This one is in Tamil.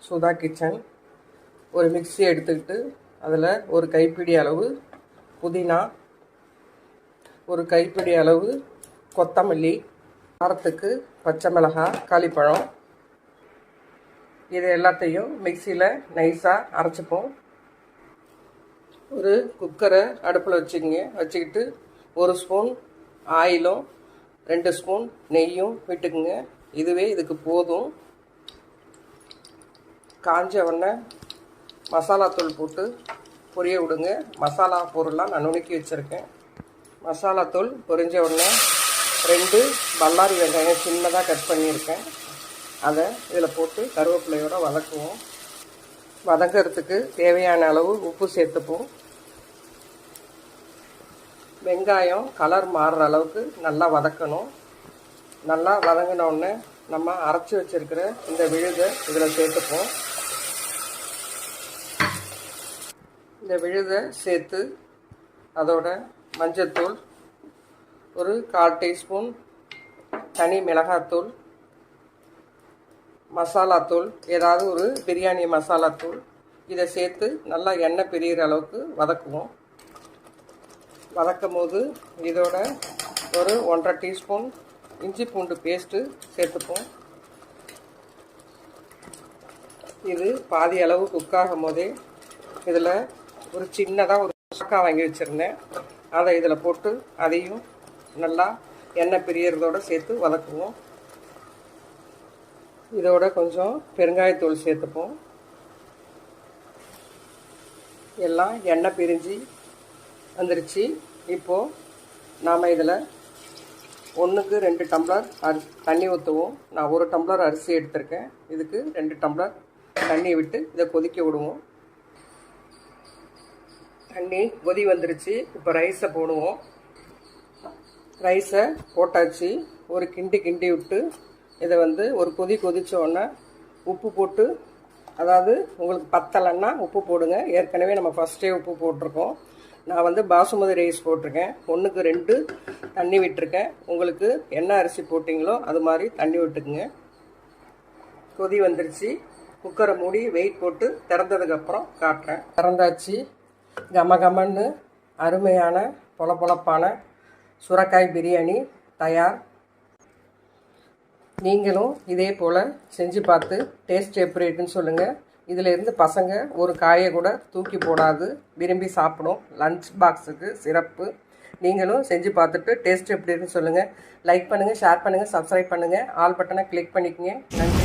சுதா கிச்சன். ஒரு மிக்ஸி எடுத்துக்கிட்டு அதில் ஒரு கைப்பிடி அளவு புதினா, ஒரு கைப்பிடி அளவு கொத்தமல்லி, காரத்துக்கு பச்சை மிளகாய், காலிப்பழம், இது எல்லாத்தையும் மிக்சியில் நைஸாக அரைச்சிப்போம். ஒரு குக்கரை அடுப்பில் வச்சுக்கிட்டு 1 ஸ்பூன் ஆயிலும் 2 ஸ்பூன் நெய்யும் விட்டுக்குங்க. இதுவே இதுக்கு போதும். காஞ்ச உடனே மசாலாத்தூள் போட்டு பொரிய விடுங்க. மசாலா பொருள்லாம் நான் நுணுக்கி வச்சுருக்கேன். மசாலாத்தூள் பொரிஞ்ச உடனே 2 பல்லாரி வெங்காயம் சின்னதாக கட் பண்ணியிருக்கேன். அதை இதில் போட்டு கருவேப்பிலையோடு வதக்குவோம். வதங்கிறதுக்கு தேவையான அளவு உப்பு சேர்த்துப்போம். வெங்காயம் கலர் மாறுற அளவுக்கு நல்லா வதக்கணும். நல்லா வதங்கினோடனே நம்ம அரைச்சி வச்சுருக்கிற இந்த விழுதை இதில் சேர்த்துப்போம். இந்த விழுதை சேர்த்து அதோட மஞ்சத்தூள், ஒரு 1/4 டீஸ்பூன் தனி மிளகாத்தூள், மசாலாத்தூள், ஏதாவது ஒரு பிரியாணி மசாலாத்தூள், இதை சேர்த்து நல்லா எண்ணெய் பிரிகிற அளவுக்கு வதக்குவோம். வதக்கும் போது இதோட ஒரு 1/2 டீஸ்பூன் இஞ்சி பூண்டு பேஸ்ட்டு சேர்த்துப்போம். இது பாதி அளவு குக்காகும் போதே இதில் ஒரு சின்னதாக ஒரு சுக்காய் வாங்கி வச்சுருந்தேன். அதை இதில் போட்டு அதையும் நல்லா எண்ணெய் பிரியறதோடு சேர்த்து வதக்குவோம். இதோட கொஞ்சம் பெருங்காயத்தூள் சேர்த்துப்போம். எல்லாம் எண்ணெய் பிரிஞ்சு வந்துருச்சு. இப்போது நாம் இதில் 1க்கு 2 டம்ளர் தண்ணி ஊற்றுவோம். நான் 1 டம்ளர் அரிசி எடுத்திருக்கேன். இதுக்கு 2 டம்ளர் தண்ணி விட்டு இதை கொதிக்க விடுவோம். தண்ணி கொதி வந்துருச்சு. இப்போ ரைஸை போடுவோம். ரைஸை போட்டாச்சு. ஒரு கிண்டி விட்டு இதை ஒரு கொதிச்ச உடனே உப்பு போட்டு, அதாவது உங்களுக்கு பத்தலைன்னா உப்பு போடுங்க. ஏற்கனவே நம்ம ஃபஸ்ட்டே உப்பு போட்டிருக்கோம். நான் பாசுமதி ரைஸ் போட்டிருக்கேன். 1க்கு 2 தண்ணி விட்டுருக்கேன். உங்களுக்கு என்ன அரிசி போட்டிங்களோ அது மாதிரி தண்ணி விட்டுக்குங்க. கொதி வந்துருச்சு. குக்கரை மூடி வெயிட் போட்டு திறந்ததுக்கப்புறம் காட்டுறேன். திறந்தாச்சு. கமன்னு அருமையான பொலப்பான சுரைக்காய் பிரியாணி தயார். நீங்களும் இதே போல் செஞ்சு பார்த்து டேஸ்ட் எப்படி இருக்குன்னு சொல்லுங்கள். இதிலேருந்து பசங்க ஒரு காயை கூட தூக்கி போடாது, விரும்பி சாப்பிடும். லஞ்ச் பாக்ஸுக்கு சிறப்பு. நீங்களும் செஞ்சு பார்த்துட்டு டேஸ்ட் எப்படி இருக்குன்னு சொல்லுங்கள். லைக் பண்ணுங்கள், ஷேர் பண்ணுங்கள், சப்ஸ்கிரைப் பண்ணுங்கள், ஆல் பட்டனை கிளிக் பண்ணிக்கங்க. நன்றி.